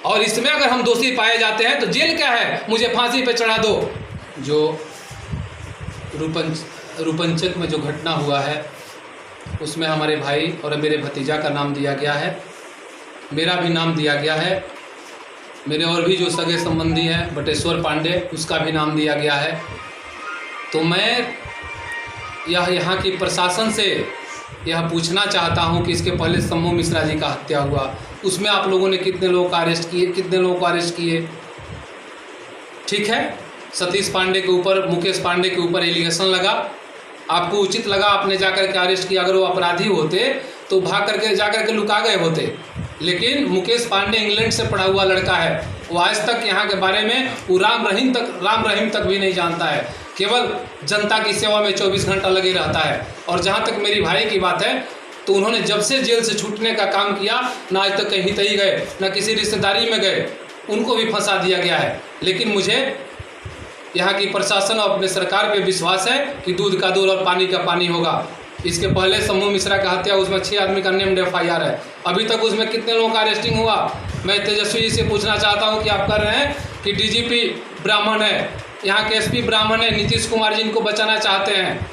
और इसमें अगर हम दोषी पाए जाते हैं तो जेल क्या है, मुझे फांसी पे चढ़ा दो। जो रूपंचक में जो घटना हुआ है उसमें हमारे भाई और मेरे भतीजा का नाम दिया गया है, मेरा भी नाम दिया गया है, मेरे और भी जो सगे संबंधी हैं बटेश्वर पांडे उसका भी नाम दिया गया है। तो मैं यहाँ की प्रशासन से यह पूछना चाहता हूँ कि इसके पहले शंभू मिश्रा जी का हत्या हुआ, उसमें आप लोगों ने कितने लोगों को अरेस्ट किए, कितने लोगों को अरेस्ट किए? ठीक है, सतीश पांडे के ऊपर, मुकेश पांडे के ऊपर एलिगेशन लगा, आपको उचित लगा, आपने जाकर के अरेस्ट किया। अगर वो अपराधी होते तो भाग करके जाकर के लुका गए होते। लेकिन मुकेश पांडे इंग्लैंड से पढ़ा हुआ लड़का है, वो आज तक यहाँ के बारे में वो राम रहीम तक भी नहीं जानता है, केवल जनता की सेवा में 24 घंटा लगे रहता है। और जहाँ तक मेरी भाई की बात है तो उन्होंने जब से जेल से छूटने का काम किया ना आज तक कहीं तई गए, ना किसी रिश्तेदारी में गए, उनको भी फंसा दिया गया है। लेकिन मुझे यहाँ की प्रशासन और अपने सरकार पे विश्वास है कि दूध का दूध और पानी का पानी होगा। इसके पहले शंभू मिश्रा का हत्या, उसमें 6 आदमी का नेम्ड FIR है, अभी तक उसमें कितने लोगों का अरेस्टिंग हुआ? मैं तेजस्वी जी से पूछना चाहता हूँ कि आप कर रहे हैं कि DGP ब्राह्मण है, यहाँ के SP ब्राह्मण है, नीतीश कुमार जी इनको बचाना चाहते हैं,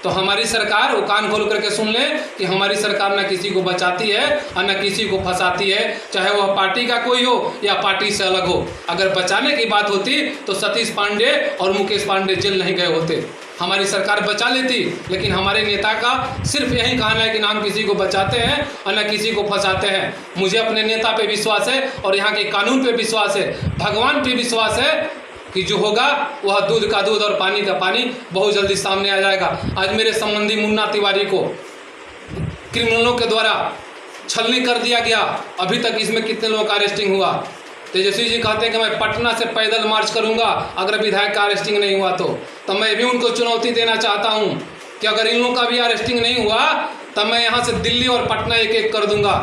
तो हमारी सरकार वो कान खोल करके सुन ले कि हमारी सरकार न किसी को बचाती है और न किसी को फंसाती है, चाहे वह पार्टी का कोई हो या पार्टी से अलग हो। अगर बचाने की बात होती तो सतीश पांडे और मुकेश पांडे जेल नहीं गए होते, हमारी सरकार बचा लेती। लेकिन हमारे नेता का सिर्फ यही कहना है कि ना हम किसी को बचाते हैं और न किसी को फंसाते हैं। मुझे अपने नेता पे विश्वास है और यहाँ के कानून पे विश्वास है, भगवान पे विश्वास है कि जो होगा वह दूध का दूध और पानी का पानी बहुत जल्दी सामने आ जाएगा। आज मेरे संबंधी मुन्ना तिवारी को क्रिमिनलों के द्वारा छलनी कर दिया गया, अभी तक इसमें कितने लोगों का अरेस्टिंग हुआ? तेजस्वी जी कहते हैं कि मैं पटना से पैदल मार्च करूंगा अगर विधायक का अरेस्टिंग नहीं हुआ तो मैं भी उनको चुनौती देना चाहता हूं कि अगर इन लोगों का भी अरेस्टिंग नहीं हुआ तब मैं यहां से दिल्ली और पटना एक एक कर दूंगा।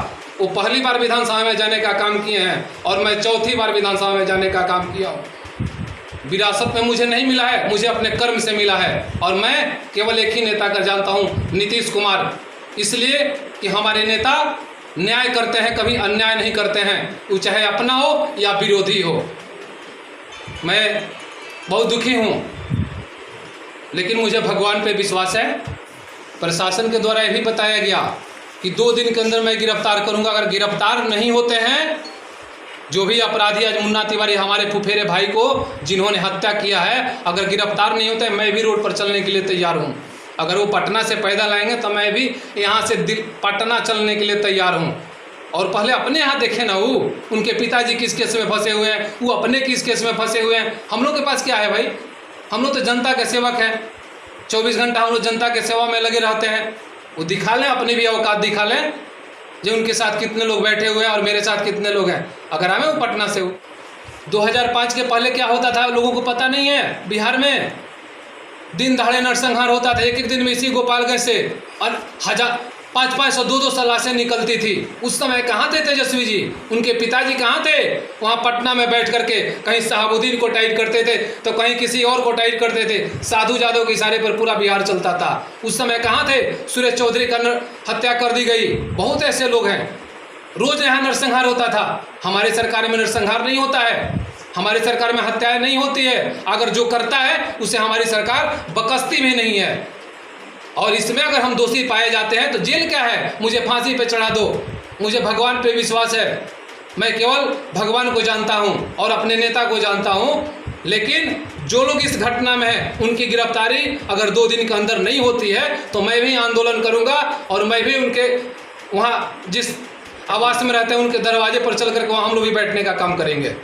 वो पहली बार विधानसभा में जाने का काम किए हैं और मैं चौथी बार विधानसभा में जाने का काम किया हूँ। विरासत में मुझे नहीं मिला है, मुझे अपने कर्म से मिला है और मैं केवल एक ही नेता का जानता हूँ, नीतीश कुमार। इसलिए कि हमारे नेता न्याय करते हैं, कभी अन्याय नहीं करते हैं, वो चाहे अपना हो या विरोधी हो। मैं बहुत दुखी हूँ लेकिन मुझे भगवान पे विश्वास है। प्रशासन के द्वारा यह भी बताया गया कि 2 दिन के अंदर मैं गिरफ्तार करूँगा। अगर गिरफ्तार नहीं होते हैं जो भी अपराधी, आज मुन्ना तिवारी हमारे फुफेरे भाई को जिन्होंने हत्या किया है, अगर गिरफ्तार नहीं होते मैं भी रोड पर चलने के लिए तैयार हूँ। अगर वो पटना से पैदल आएंगे तो मैं भी यहाँ से पटना चलने के लिए तैयार हूँ। और पहले अपने यहाँ देखें ना, वो उनके पिताजी किस केस में फंसे हुए हैं, वो अपने किस केस में फंसे हुए हैं। हम लोग के पास क्या है भाई? हम लोग तो जनता के सेवक हैं, 24 घंटा हम लोग जनता के सेवा में लगे रहते हैं। वो दिखा लें, अपनी भी औकात दिखा लें, जो उनके साथ कितने लोग बैठे हुए हैं और मेरे साथ कितने लोग हैं। अगर हमें वो पटना से 2005 के पहले क्या होता था लोगों को पता नहीं है। बिहार में दिन दहाड़े नरसंहार होता था, एक दिन में इसी गोपालगंज से और 500 200 लाशें निकलती थी। उस समय कहाँ थे तेजस्वी जी? उनके पिताजी कहाँ थे? वहाँ पटना में बैठ करके कहीं शहाबुद्दीन को टाइट करते थे तो कहीं किसी और को टाइट करते थे। साधु जादव के इशारे पर पूरा बिहार चलता था। उस समय कहाँ थे? सुरेश चौधरी का हत्या कर दी गई। बहुत ऐसे लोग हैं, रोज यहाँ नरसंहार होता था। हमारी सरकार में नरसंहार नहीं होता है, हमारी सरकार में हत्याएं नहीं होती है। अगर जो करता है उसे हमारी सरकार बकसती भी नहीं है। और इसमें अगर हम दोषी पाए जाते हैं तो जेल क्या है, मुझे फांसी पे चढ़ा दो। मुझे भगवान पे विश्वास है, मैं केवल भगवान को जानता हूं और अपने नेता को जानता हूं। लेकिन जो लोग इस घटना में हैं उनकी गिरफ्तारी अगर 2 दिन के अंदर नहीं होती है तो मैं भी आंदोलन करूंगा और मैं भी उनके वहाँ जिस आवास में रहते हैं उनके दरवाजे पर चल करके वहाँ हम लोग भी बैठने का काम करेंगे।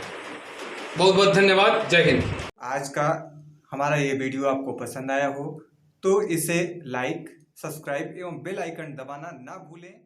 बहुत बहुत धन्यवाद। जय हिंद। आज का हमारा ये वीडियो आपको पसंद आया हो तो इसे लाइक, सब्सक्राइब एवं बेल आइकन दबाना ना भूलें।